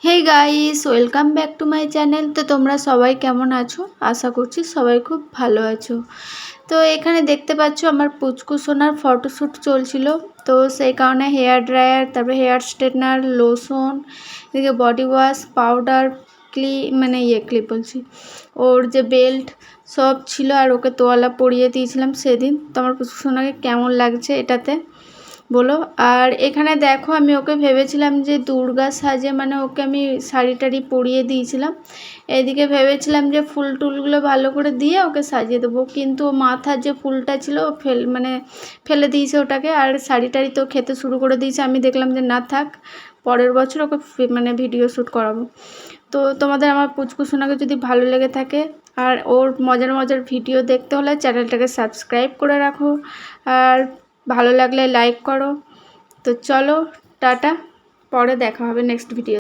Hey guys, welcome back to my channel. তো তোমরা সবাই কেমন আছো? আশা করছি সবাই খুব ভালো আছো। তো এখানে দেখতে পাচ্ছ আমার পুচকু সোনার ফটোশ্যুট চলছিল। তো সেই কারণে হেয়ার ড্রায়ার, তারপরে হেয়ার স্ট্রেটনার, লোশন, এদিকে বডি ওয়াশ, পাউডার, ক্লিপ বলছি, ওর যে বেল্ট সব ছিল, আর ওকে তোয়ালা পরিয়ে দিয়েছিলাম সেদিন। তো আমার পুচকু সোনাকে কেমন লাগছে এটাতে বলো। আর এখানে দেখো, আমি ওকে ভেবেছিলাম যে দুর্গা সাজে, ওকে আমি শাড়ি টাড়ি পরিয়ে দিয়েছিলাম। এদিকে ভেবেছিলাম যে ফুল টুলগুলো ভালো করে দিয়ে ওকে সাজিয়ে দেবো, কিন্তু মাথার যে ফুলটা ছিল ফেলে দিয়েছে ওটাকে। আর শাড়ি টাড়ি তো খেতে শুরু করে দিয়েছে। আমি দেখলাম যে না থাক, পরের বছর ওকে ভিডিও শ্যুট করাবো। তো তোমাদের আমার পুচকু সোনাকে যদি ভালো লেগে থাকে আর ওর মজার মজার ভিডিও দেখতে হলে চ্যানেলটাকে সাবস্ক্রাইব করে রাখো, আর ভালো লাগলে লাইক করো। তো চলো, টাটা, পরে দেখা হবে নেক্সট ভিডিও।